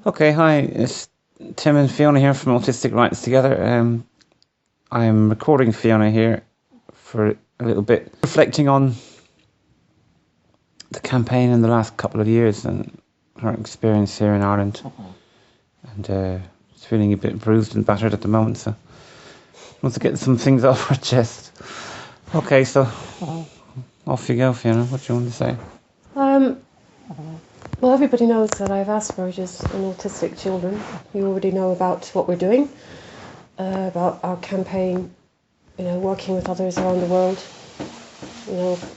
Okay, hi, it's Tim and Fiona here from Autistic Rights Together. I'm recording Fiona here for a little bit, reflecting on the campaign in the last couple of years and her experience here in Ireland. And she's feeling a bit bruised and battered at the moment, so wants to get some things off her chest. Okay, so off you go, Fiona. What do you want to say? Well, everybody knows that I have Asperger's and autistic children. You already know about what we're doing, about our campaign, working with others around the world.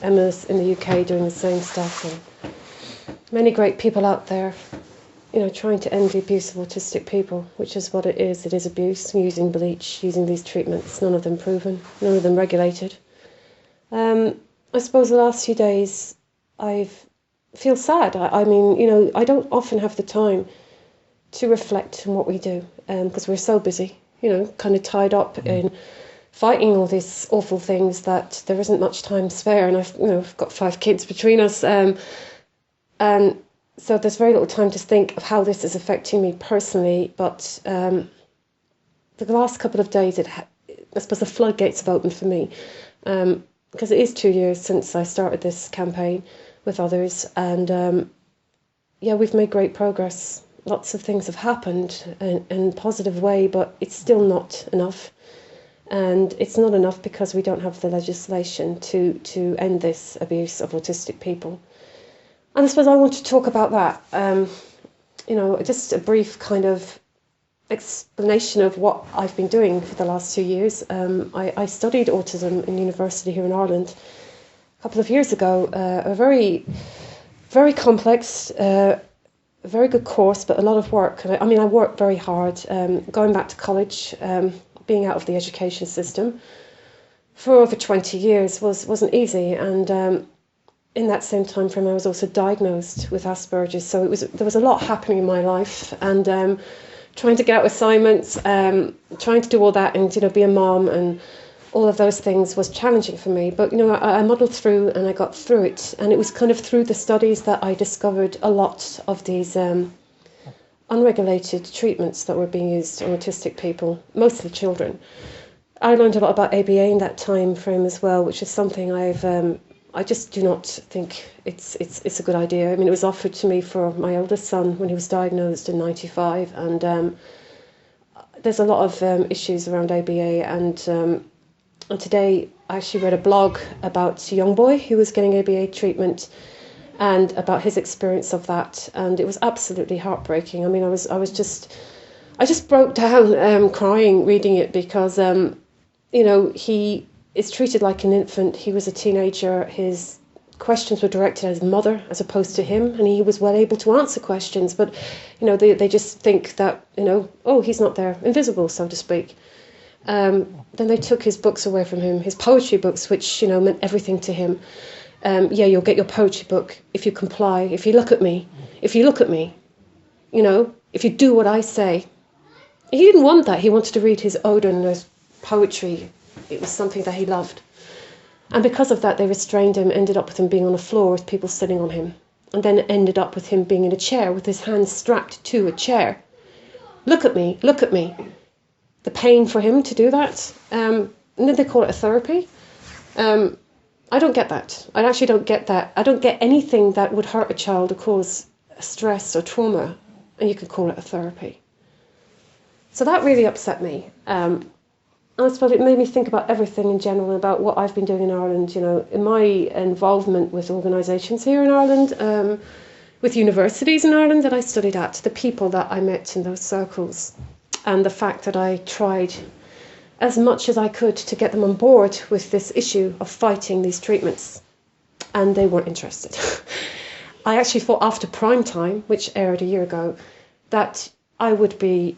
Emma's in the UK doing the same stuff, and many great people out there, trying to end the abuse of autistic people, which is what it is. It is abuse, using bleach, using these treatments, none of them proven, none of them regulated. I suppose the last few days I feel sad. I mean, I don't often have the time to reflect on what we do, because we're so busy, kind of tied up in fighting all these awful things that there isn't much time spare. And I've got 5 kids between us, and so there's very little time to think of how this is affecting me personally. But the last couple of days, I suppose the floodgates have opened for me, because it is 2 years since I started this campaign with others, and we've made great progress. Lots of things have happened in a positive way, but it's still not enough. And it's not enough because we don't have the legislation to end this abuse of autistic people. And I suppose I want to talk about that. Just a brief kind of explanation of what I've been doing for the last 2 years. I studied autism in university here in Ireland a couple of years ago. A very, very complex, very good course, but a lot of work. I worked very hard. Going back to college, being out of the education system for over 20 years wasn't easy. And in that same time frame, I was also diagnosed with Asperger's. So there was a lot happening in my life, and trying to get out assignments, trying to do all that, and be a mom and all of those things was challenging for me. But I muddled through, and I got through it. And it was kind of through the studies that I discovered a lot of these unregulated treatments that were being used on autistic people, mostly children. I learned a lot about ABA in that time frame as well, which is something I just do not think it's a good idea. I mean, it was offered to me for my eldest son when he was diagnosed in '95, and there's a lot of issues around ABA, and today I actually read a blog about a young boy who was getting ABA treatment and about his experience of that, and it was absolutely heartbreaking. I mean, I just broke down crying reading it, because he is treated like an infant. He was a teenager. His questions were directed at his mother as opposed to him, and he was well able to answer questions, but they just think that oh, he's not there, invisible, so to speak. Then they took his books away from him, his poetry books, which meant everything to him. You'll get your poetry book if you comply, if you look at me, if you do what I say. He didn't want that. He wanted to read his ode and his poetry. It was something that he loved. And because of that, they restrained him, ended up with him being on the floor with people sitting on him, and then ended up with him being in a chair with his hands strapped to a chair. Look at me, look at me. The pain for him to do that. And then they call it a therapy. I don't get that. I actually don't get that. I don't get anything that would hurt a child or cause stress or trauma, and you can call it a therapy. So that really upset me. I suppose it made me think about everything in general, about what I've been doing in Ireland, in my involvement with organisations here in Ireland, with universities in Ireland that I studied at, the people that I met in those circles, and the fact that I tried as much as I could to get them on board with this issue of fighting these treatments, and they weren't interested. I actually thought after Prime Time, which aired a year ago, that I would be,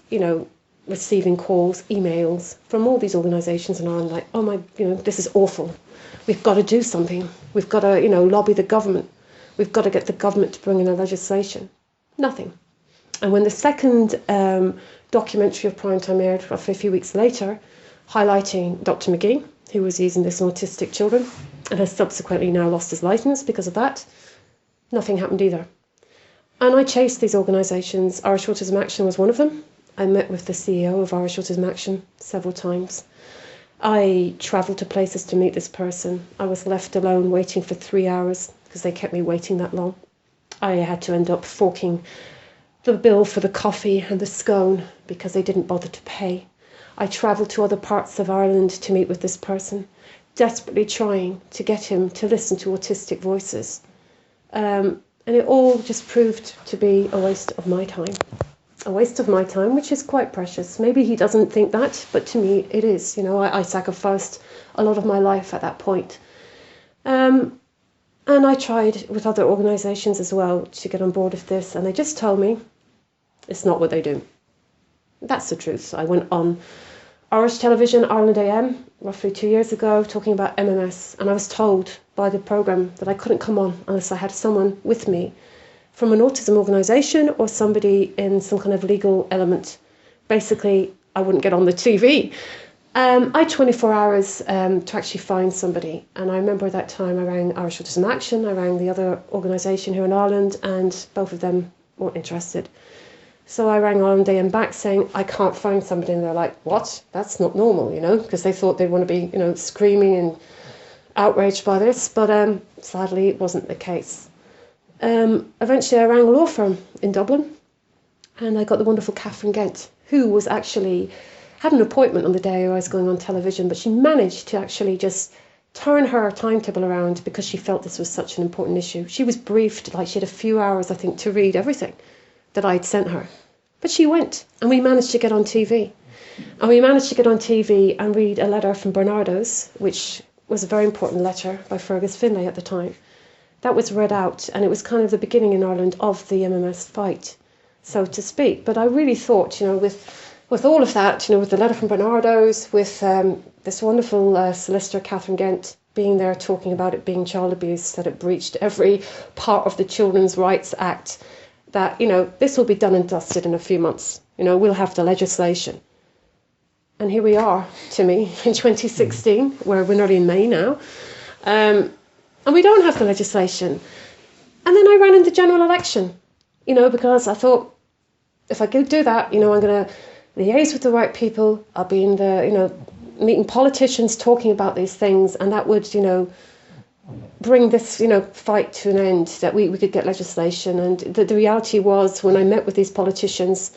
receiving calls, emails from all these organisations in Ireland, like, oh my, this is awful. We've got to do something. We've got to, lobby the government. We've got to get the government to bring in a legislation. Nothing. And when the second documentary of Prime Time aired a few weeks later, highlighting Dr. McGee, who was using this on autistic children and has subsequently now lost his licence because of that, nothing happened either. And I chased these organisations. Irish Autism Action was one of them. I met with the CEO of Irish Autism Action several times. I travelled to places to meet this person. I was left alone waiting for 3 hours because they kept me waiting that long. I had to end up forking the bill for the coffee and the scone because they didn't bother to pay. I travelled to other parts of Ireland to meet with this person, desperately trying to get him to listen to autistic voices. And it all just proved to be a waste of my time. A waste of my time, which is quite precious. Maybe he doesn't think that, but to me it is. You know, I sacrificed a lot of my life at that point. And I tried with other organisations as well to get on board with this, and they just told me it's not what they do. That's the truth. I went on Irish television, Ireland AM, roughly 2 years ago, talking about MMS, and I was told by the programme that I couldn't come on unless I had someone with me from an autism organisation or somebody in some kind of legal element. Basically, I wouldn't get on the TV. I had 24 hours to actually find somebody, and I remember at that time I rang Irish Autism Action, I rang the other organisation here in Ireland, and both of them weren't interested. So I rang Ireland AM back saying, I can't find somebody, and they're like, what? That's not normal, you know, because they thought they'd want to be, you know, screaming and outraged by this, but sadly it wasn't the case. Eventually I rang a law firm in Dublin, and I got the wonderful Catherine Gent, who was actually had an appointment on the day I was going on television, but she managed to actually just turn her timetable around because she felt this was such an important issue. She was briefed, like she had a few hours, I think, to read everything that I'd sent her. But she went, and we managed to get on TV. And we managed to get on TV and read a letter from Bernardo's, which was a very important letter by Fergus Finlay at the time. That was read out, and it was kind of the beginning in Ireland of the MMS fight, so to speak. But I really thought, you know, with all of that, you know, with the letter from Bernardo's, with this wonderful solicitor, Catherine Gent, being there talking about it being child abuse, that it breached every part of the Children's Rights Act, that, you know, this will be done and dusted in a few months. You know, we'll have the legislation. And here we are, to me, in 2016, where we're nearly in May now. And we don't have the legislation. And then I ran in the general election, you know, because I thought, if I could do that, you know, I'm going to liaise with the right people. I'll be in the, you know, meeting politicians, talking about these things, and that would, you know, bring this, you know, fight to an end, that we could get legislation. And the reality was, when I met with these politicians,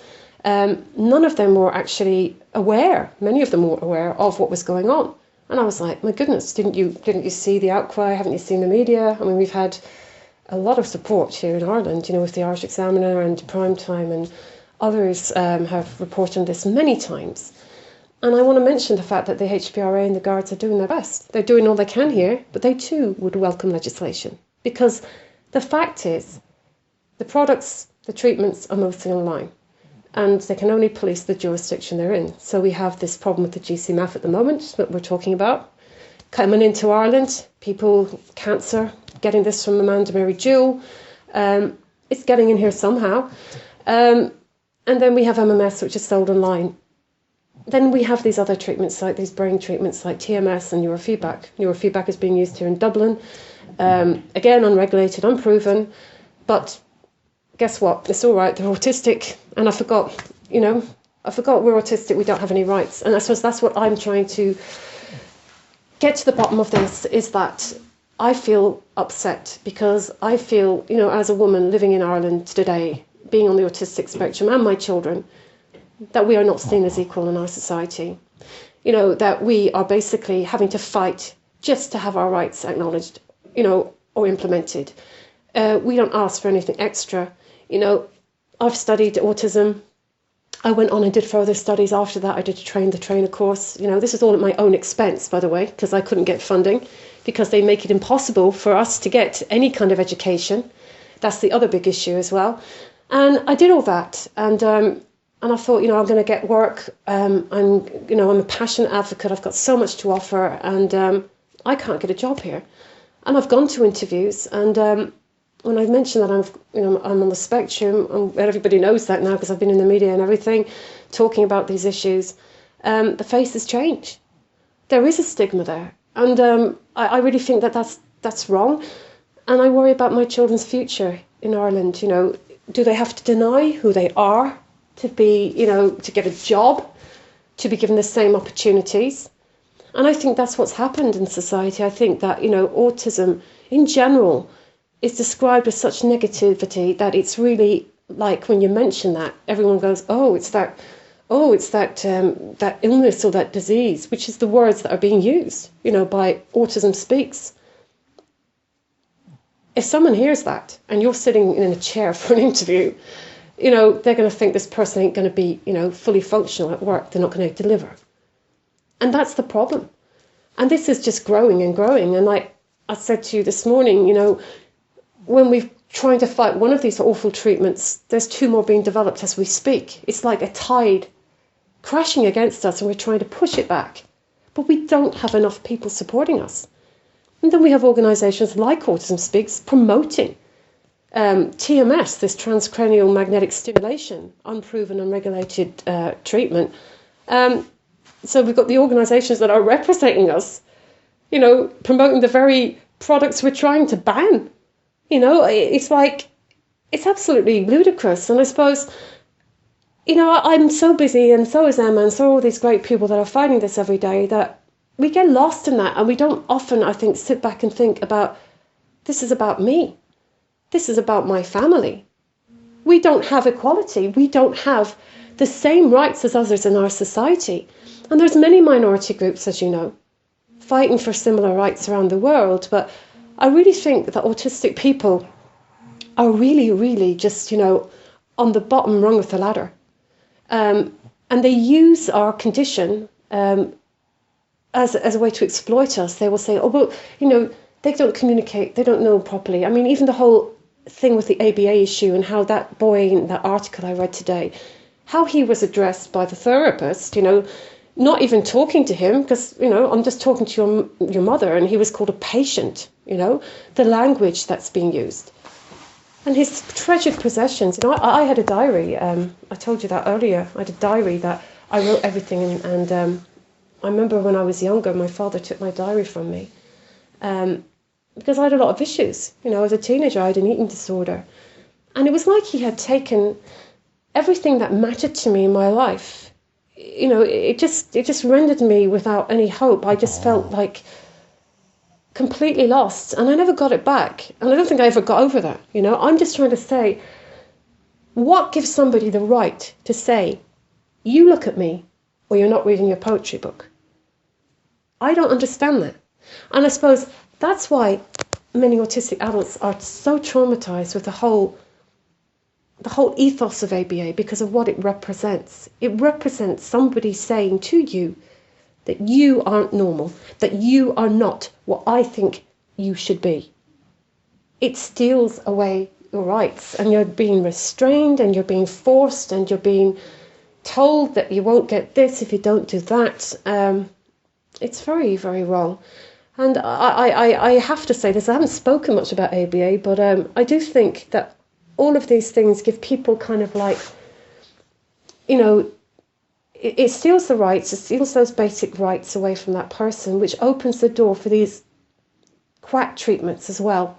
none of them were actually aware, many of them weren't aware of what was going on. And I was like, my goodness, didn't you see the outcry? Haven't you seen the media? I mean, we've had a lot of support here in Ireland, you know, with the Irish Examiner and Primetime, and others have reported on this many times. And I want to mention the fact that the HPRA and the Guards are doing their best. They're doing all they can here, but they too would welcome legislation. Because the fact is, the products, the treatments are mostly online, and they can only police the jurisdiction they're in. So we have this problem with the GCMAF at the moment that we're talking about. Coming into Ireland, people, cancer, getting this from Amanda Mary Jewell. It's getting in here somehow. And then we have MMS, which is sold online. Then we have these other treatments, like these brain treatments like TMS and neurofeedback. Neurofeedback is being used here in Dublin. Again, unregulated, unproven. But guess what? It's all right. They're autistic. And I forgot we're autistic. We don't have any rights. And I suppose that's what I'm trying to get to the bottom of this, is that I feel upset because I feel, you know, as a woman living in Ireland today, being on the autistic spectrum, and my children, that we are not seen as equal in our society. You know, that we are basically having to fight just to have our rights acknowledged, you know, or implemented. We don't ask for anything extra. You know, I've studied autism. I went on and did further studies after that. I did a train the trainer course. You know, this is all at my own expense, by the way, because I couldn't get funding, because they make it impossible for us to get any kind of education. That's the other big issue as well. And I did all that. And I thought, you know, I'm going to get work. I'm a passionate advocate. I've got so much to offer, and I can't get a job here. And I've gone to interviews, and when I mentioned that I'm on the spectrum, and everybody knows that now because I've been in the media and everything, talking about these issues, the faces change. There is a stigma there, and I really think that that's wrong, and I worry about my children's future in Ireland. You know, do they have to deny who they are to be, to get a job, to be given the same opportunities? And I think that's what's happened in society. I think that, autism in general is described with such negativity that it's really like when you mention that, everyone goes, it's that illness or that disease, which is the words that are being used, by Autism Speaks. If someone hears that and you're sitting in a chair for an interview, they're going to think this person ain't going to be, fully functional at work. They're not going to deliver. And that's the problem. And this is just growing and growing. And like I said to you this morning, when we're trying to fight one of these awful treatments, there's 2 more being developed as we speak. It's like a tide crashing against us and we're trying to push it back. But we don't have enough people supporting us. And then we have organisations like Autism Speaks promoting TMS, this transcranial magnetic stimulation, unproven, unregulated treatment. So we've got the organisations that are representing us, promoting the very products we're trying to ban. It's like, it's absolutely ludicrous. And I suppose, I'm so busy, and so is Emma, and so are all these great people that are fighting this every day, that we get lost in that, and we don't often, I think, sit back and think about, this is about me. This is about my family. We don't have equality. We don't have the same rights as others in our society. And there's many minority groups, as you know, fighting for similar rights around the world. But I really think that autistic people are really, really just, on the bottom rung of the ladder. And they use our condition as a way to exploit us. They will say, they don't communicate, they don't know properly. I mean, even the whole thing with the ABA issue and how that boy in that article I read today, how he was addressed by the therapist, not even talking to him, because, I'm just talking to your mother, and he was called a patient, the language that's being used. And his treasured possessions, I had a diary, I told you that earlier, I had a diary that I wrote everything in, and I remember when I was younger, my father took my diary from me, because I had a lot of issues. As a teenager, I had an eating disorder. And it was like he had taken everything that mattered to me in my life. It just rendered me without any hope. I just felt like completely lost, and I never got it back. And I don't think I ever got over that. I'm just trying to say, what gives somebody the right to say, you look at me, or you're not reading your poetry book? I don't understand that. And I suppose that's why many autistic adults are so traumatized with the whole ethos of ABA, because of what it represents. It represents somebody saying to you that you aren't normal, that you are not what I think you should be. It steals away your rights, and you're being restrained, and you're being forced, and you're being told that you won't get this if you don't do that. It's very, very wrong. And I have to say this, I haven't spoken much about ABA, but I do think that all of these things give people kind of like, it steals the rights, it steals those basic rights away from that person, which opens the door for these quack treatments as well.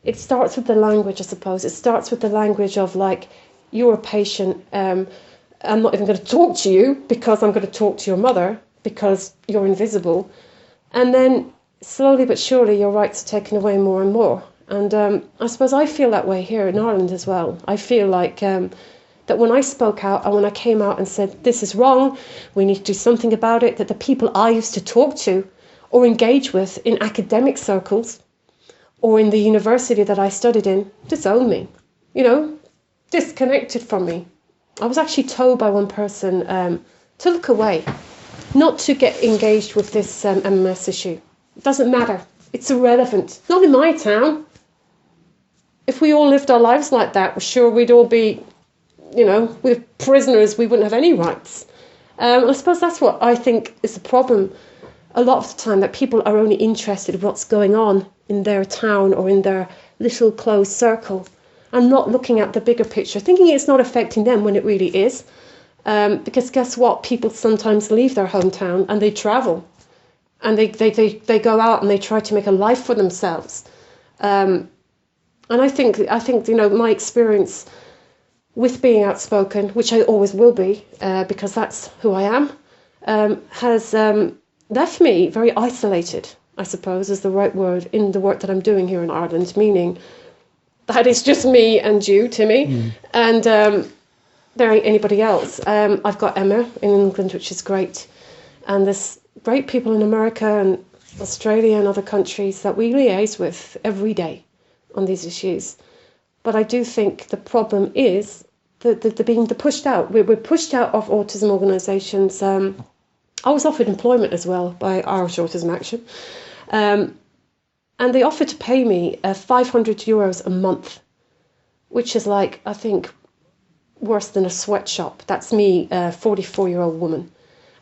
It starts with the language, I suppose. It starts with the language of like, you're a patient, I'm not even going to talk to you because I'm going to talk to your mother because you're invisible. And then slowly but surely your rights are taken away more and more. And I suppose I feel that way here in Ireland as well. I feel like that when I spoke out and when I came out and said, this is wrong, we need to do something about it, that the people I used to talk to or engage with in academic circles or in the university that I studied in disowned me, disconnected from me. I was actually told by one person to look away, not to get engaged with this MS issue. It doesn't matter. It's irrelevant. Not in my town. If we all lived our lives like that, we're sure we'd all be, we're prisoners. We wouldn't have any rights. I suppose that's what I think is the problem a lot of the time, that people are only interested in what's going on in their town or in their little closed circle and not looking at the bigger picture, thinking it's not affecting them when it really is. Because guess what? People sometimes leave their hometown and they travel. And they go out and they try to make a life for themselves. And And I think my experience with being outspoken, which I always will be, because that's who I am, has left me very isolated, I suppose is the right word, in the work that I'm doing here in Ireland, meaning that it's just me and you, Timmy, and there ain't anybody else. I've got Emma in England, which is great, and there's great people in America and Australia and other countries that we liaise with every day on these issues. But I do think the problem is the pushed out. We're pushed out of autism organisations. I was offered employment as well by Irish Autism Action, and they offered to pay me €500 a month, which is like, I think, worse than a sweatshop. That's me, a 44-year-old woman,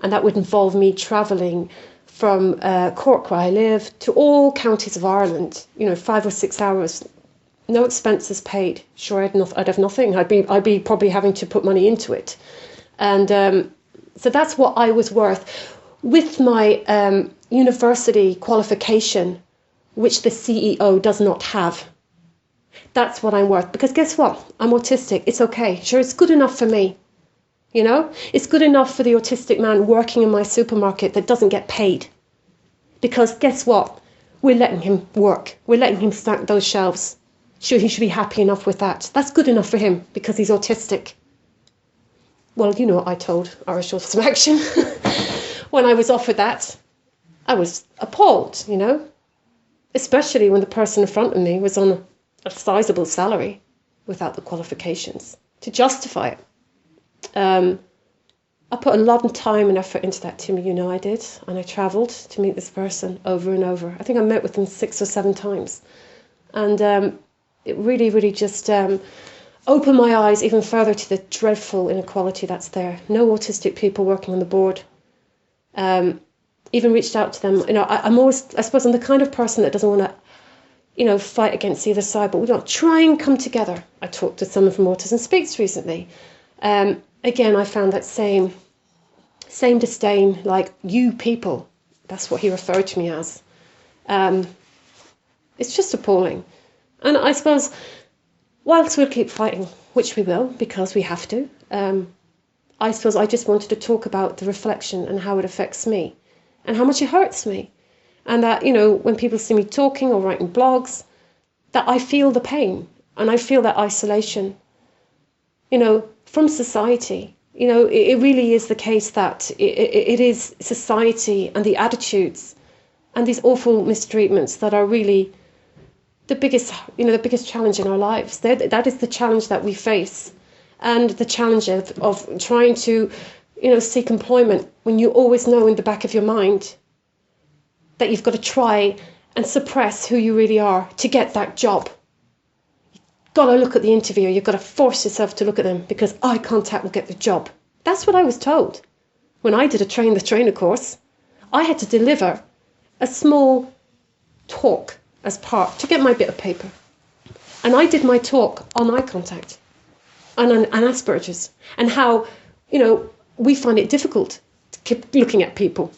and that would involve me travelling from Cork, where I live, to all counties of Ireland. 5 or 6 hours. No expenses paid. Sure, I'd have nothing. I'd be probably having to put money into it, and so that's what I was worth with my university qualification, which the CEO does not have. That's what I'm worth. Because guess what? I'm autistic. It's okay. Sure, it's good enough for me. It's good enough for the autistic man working in my supermarket that doesn't get paid. Because guess what? We're letting him work. We're letting him stack those shelves. Sure, he should be happy enough with that. That's good enough for him because he's autistic. Well, you know what I told Irish Autism Action when I was offered that. I was appalled, especially when the person in front of me was on a sizable salary without the qualifications to justify it. I put a lot of time and effort into that, Timmy, I did. And I travelled to meet this person over and over. I think I met with them 6 or 7 times. And it really, really just opened my eyes even further to the dreadful inequality that's there. No autistic people working on the board. Even reached out to them. I suppose I'm the kind of person that doesn't want to, fight against either side, but we don't try and come together. I talked to someone from Autism Speaks recently. Again, I found that same disdain, like, you people. That's what he referred to me as. It's just appalling. And I suppose, whilst we'll keep fighting, which we will, because we have to, I suppose I just wanted to talk about the reflection and how it affects me and how much it hurts me. And that, when people see me talking or writing blogs, that I feel the pain and I feel that isolation, from society. It really is the case that it is society and the attitudes and these awful mistreatments that are really the biggest challenge in our lives. That is the challenge that we face, and the challenge of trying to, seek employment when you always know in the back of your mind that you've got to try and suppress who you really are to get that job. You've got to look at the interviewer. You've got to force yourself to look at them because eye contact will get the job. That's what I was told. When I did a train the trainer course, I had to deliver a small talk as part to get my bit of paper. And I did my talk on eye contact and on Asperger's and how, we find it difficult to keep looking at people.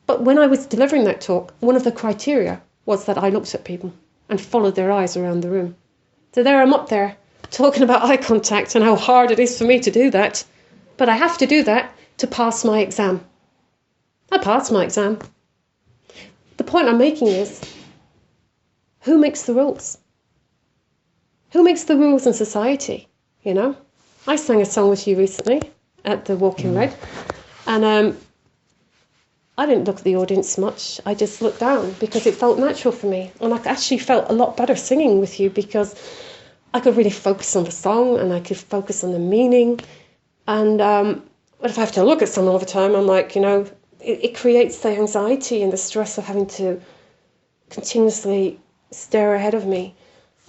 But when I was delivering that talk, one of the criteria was that I looked at people and followed their eyes around the room. So there I'm up there talking about eye contact and how hard it is for me to do that. But I have to do that to pass my exam. I passed my exam. The point I'm making is, who makes the rules? Who makes the rules in society? I sang a song with you recently at the Walk in Red, and I didn't look at the audience much. I just looked down because it felt natural for me, and I actually felt a lot better singing with you because I could really focus on the song and I could focus on the meaning. And but if I have to look at someone all the time, I'm like, it creates the anxiety and the stress of having to continuously stare ahead of me.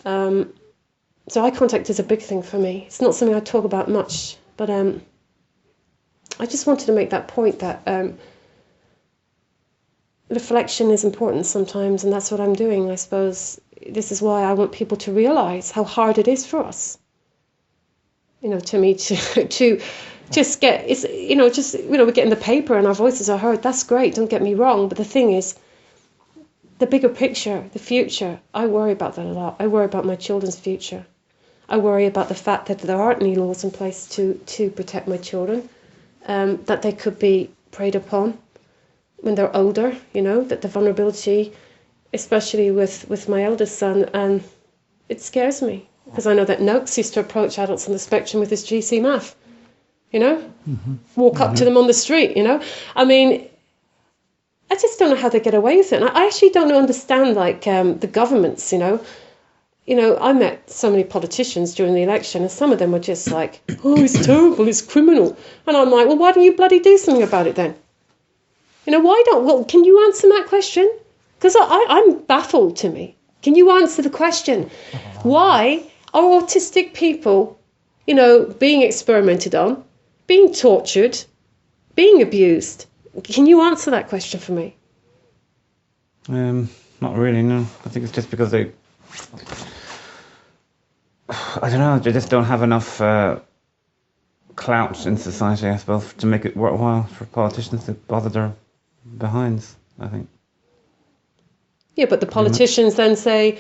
So eye contact is a big thing for me. It's not something I talk about much, but I just wanted to make that point that reflection is important sometimes, and that's what I'm doing. I suppose this is why I want people to realise how hard it is for us. To me, to just get, it's, we get in the paper and our voices are heard. That's great, don't get me wrong. But the thing is, the bigger picture, the future, I worry about that a lot. I worry about my children's future. I worry about the fact that there aren't any laws in place to protect my children, that they could be preyed upon when they're older, that the vulnerability, especially with my eldest son, and it scares me because I know that Noakes used to approach adults on the spectrum with his GC math, walk up to them on the street, I mean, I just don't know how they get away with it. And I actually don't understand, the governments, I met so many politicians during the election, and some of them were just like, oh, it's terrible, it's criminal. And I'm like, well, why don't you bloody do something about it then? Can you answer that question? Because I'm baffled to me. Can you answer the question? Why are autistic people, being experimented on, being tortured, being abused? Can you answer that question for me? Not really, no. I think it's just because they, I don't know, they just don't have enough clout in society, I suppose, to make it worthwhile for politicians to bother their behinds, I think. Yeah, but the politicians then say,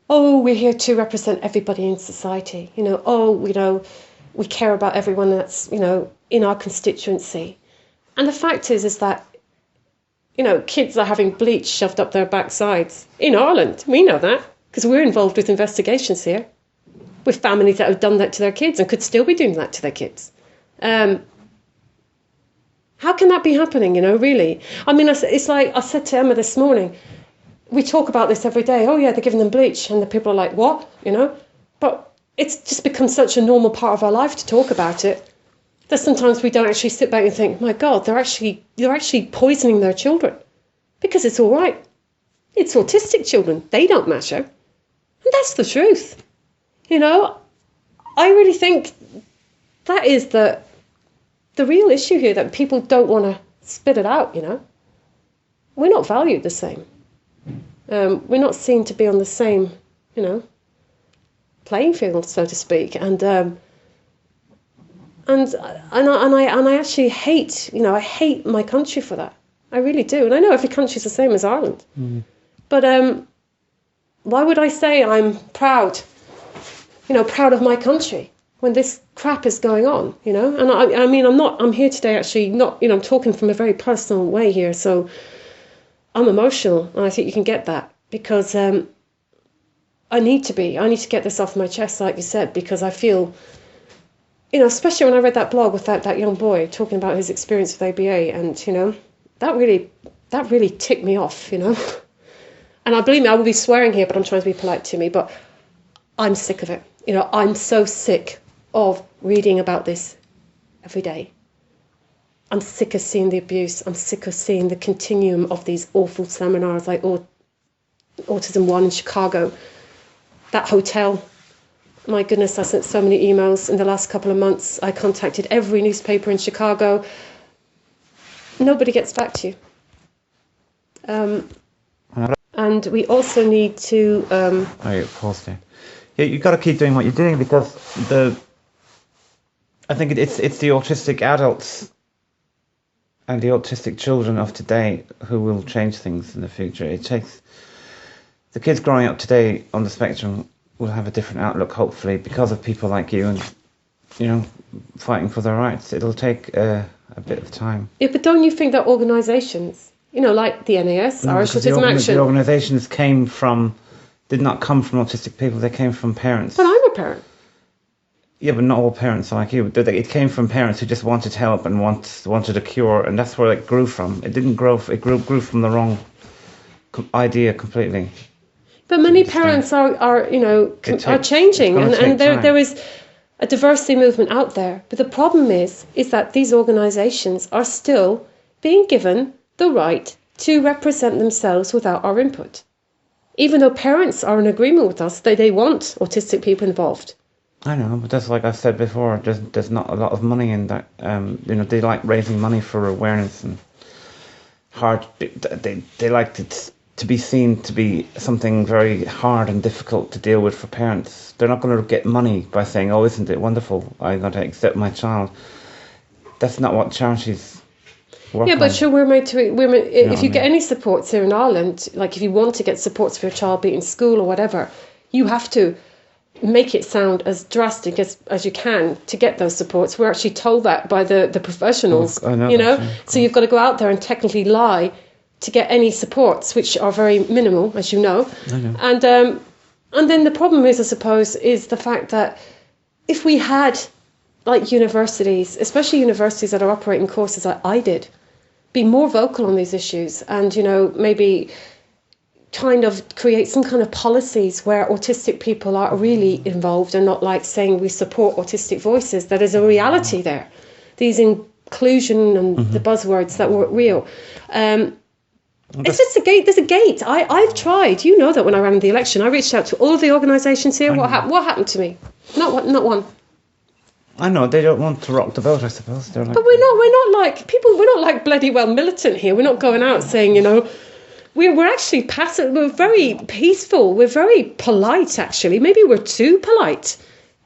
oh, we're here to represent everybody in society. We care about everyone that's, in our constituency. And the fact is that, kids are having bleach shoved up their backsides. In Ireland, we know that, because we're involved with investigations here, with families that have done that to their kids and could still be doing that to their kids. How can that be happening, really? I mean, it's like I said to Emma this morning, we talk about this every day. Oh, yeah, they're giving them bleach. And the people are like, what? But it's just become such a normal part of our life to talk about it that sometimes we don't actually sit back and think, my God, they're actually poisoning their children. Because it's all right. It's autistic children. They don't matter. And that's the truth. I really think that is the real issue here, that people don't want to spit it out, We're not valued the same. We're not seen to be on the same, playing field, so to speak. And I actually hate, I hate my country for that. I really do. And I know every country's the same as Ireland. Mm. But why would I say I'm proud, proud of my country when this crap is going on, And I mean, I'm here today actually not, I'm talking from a very personal way here. So I'm emotional, and I think you can get that, because I need to get this off my chest, like you said, because I feel, especially when I read that blog with that young boy talking about his experience with ABA, and, that really ticked me off, And I believe me, I will be swearing here, but I'm trying to be polite to me, but I'm sick of it. I'm so sick of reading about this every day. I'm sick of seeing the abuse. I'm sick of seeing the continuum of these awful seminars like Autism One in Chicago. That hotel. My goodness, I sent so many emails in the last couple of months. I contacted every newspaper in Chicago. Nobody gets back to you. And we also need to... pause there. Yeah, you've got to keep doing what you're doing, because I think it's the autistic adults and the autistic children of today who will change things in the future. It takes the kids growing up today on the spectrum will have a different outlook, hopefully, because of people like you and fighting for their rights. It'll take a bit of time. Yeah, but don't you think that organisations, like the NAS, Irish Autism Action, the organisations did not come from autistic people. They came from parents. But I'm a parent. Yeah, but not all parents are like you. It came from parents who just wanted help and wanted a cure, and that's where it grew from. It didn't grow. It grew from the wrong idea completely. But many parents are changing, and there is a diversity movement out there. But the problem is that these organisations are still being given the right to represent themselves without our input. Even though parents are in agreement with us, they want autistic people involved. I know, but that's like I said before. There's not a lot of money in that. They like raising money for awareness and hard. They like it to be seen to be something very hard and difficult to deal with for parents. They're not going to get money by saying, "Oh, isn't it wonderful? I'm going to accept my child." That's not what charities work Yeah, but on. sure, if you I get mean? any supports here in Ireland, like if you want to get supports for your child, be it in school or whatever, you have to make it sound as drastic as you can to get those supports. We're actually told that by the professionals, I know you that, know. yeah, So you've got to go out there and technically lie to get any supports, which are very minimal, as you know. And then the problem is, I suppose, is the fact that if we had, like universities, especially universities that are operating courses like I did, be more vocal on these issues and, you know, maybe kind of create some kind of policies where autistic people are really involved and not like saying we support autistic voices. That is a reality there. These inclusion and the buzzwords that were real. It's just a gate. There's a gate. I've tried. You know that when I ran the election, I reached out to all of the organisations here. What happened to me? Not one. I know they don't want to rock the boat. I suppose they're like. But we're not like people. We're not like bloody well militant here. We're not going out saying, you know, we're actually passive. We're very peaceful. We're very polite. Actually, maybe we're too polite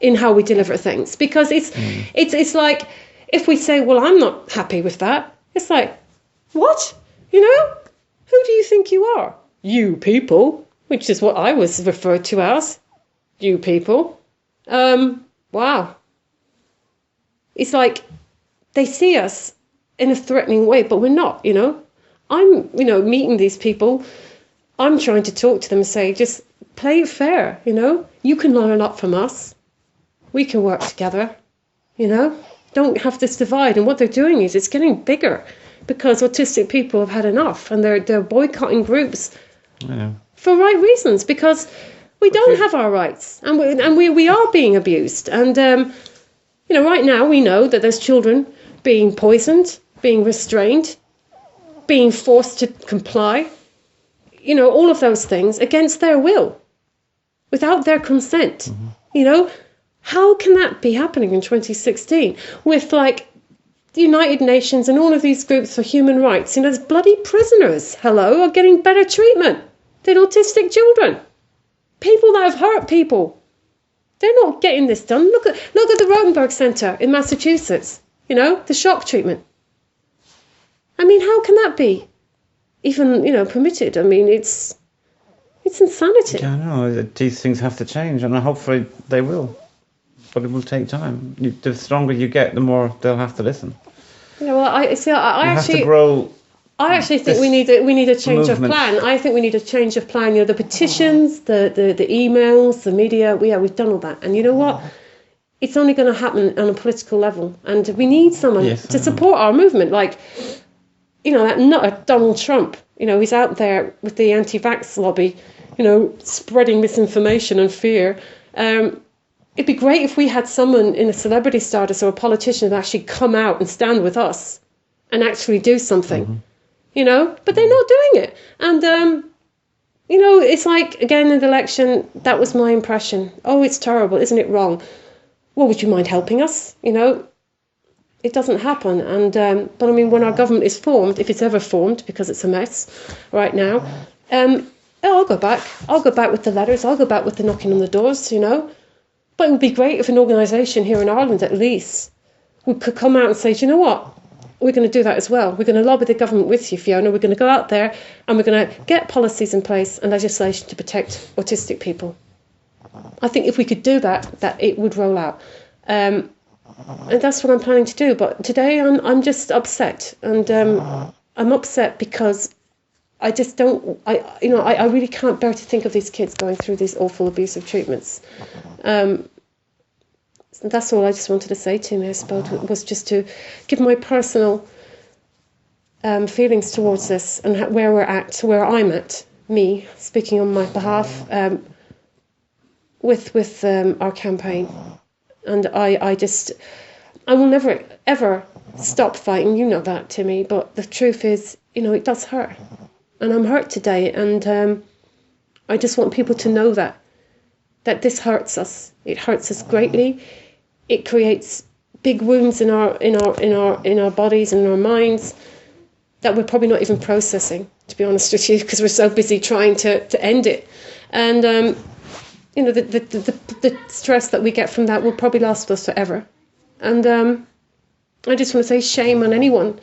in how we deliver things because it's like if we say, well, I'm not happy with that. It's like, what? You know, who do you think you are? You people, which is what I was referred to as. You people. Wow. It's like they see us in a threatening way, but we're not, you know. I'm, you know, meeting these people. I'm trying to talk to them and say, just play it fair, you know. You can learn a lot from us. We can work together, you know. Don't have this divide. And what they're doing is it's getting bigger because autistic people have had enough and they're boycotting groups for right reasons because we don't have our rights and we are being abused. And, you know, right now we know that there's children being poisoned, being restrained, being forced to comply, you know, all of those things against their will, without their consent. You know, how can that be happening in 2016 with like the United Nations and all of these groups for human rights? You know, there's bloody prisoners, are getting better treatment than autistic children. People that have hurt people. They're not getting this done. Look at the Rotenberg Centre in Massachusetts. You know, the shock treatment. I mean, how can that be even, you know, permitted? I mean, it's insanity. Yeah, I know. These things have to change, and hopefully they will. But it will take time. The stronger you get, the more they'll have to listen. Yeah, well, I actually have to grow. I actually think we need a change of plan. I think we need a change of plan. You know, the petitions, the emails, the media. We've done all that, and you know what? It's only going to happen on a political level, and we need someone to support our movement. Like, you know, that nutter Donald Trump. You know, he's out there with the anti-vax lobby. You know, spreading misinformation and fear. It'd be great if we had someone in a celebrity status or a politician that actually come out and stand with us and actually do something. You know, but they're not doing it. And, you know, it's like, again, in the election, that was my impression. Oh, it's terrible. Isn't it wrong? Well, would you mind helping us? You know, it doesn't happen. And but, I mean, when our government is formed, if it's ever formed, because it's a mess right now, I'll go back. I'll go back with the letters. I'll go back with the knocking on the doors, you know. But it would be great if an organisation here in Ireland, at least, could come out and say, do you know what? We're going to do that as well. We're going to lobby the government with you, Fiona. We're going to go out there and we're going to get policies in place and legislation to protect autistic people. I think if we could do that it would roll out. And that's what I'm planning to do. But today I'm just upset. And I'm upset because I just don't... I really can't bear to think of these kids going through these awful abusive treatments. That's all I just wanted to say to me, I suppose, was just to give my personal feelings towards this and where we're at, where I'm at, me, speaking on my behalf, with our campaign. And I will never, ever stop fighting. You know that, Timmy. But the truth is, you know, it does hurt. And I'm hurt today. And I just want people to know that this hurts us. It hurts us greatly. It creates big wounds in our bodies and in our minds that we're probably not even processing, to be honest with you, because we're so busy trying to end it. And you know, the stress that we get from that will probably last us forever. And I just want to say shame on anyone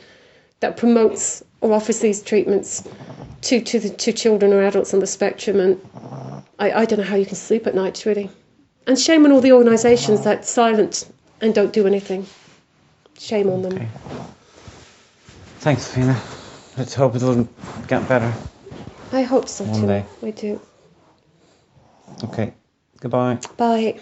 that promotes or offers these treatments to children or adults on the spectrum, and I don't know how you can sleep at night, really. And shame on all the organisations that silent and don't do anything. Shame on them. Okay. Thanks, Fiona. Let's hope it doesn't get better. I hope so One too. day. I do. Okay. Goodbye. Bye.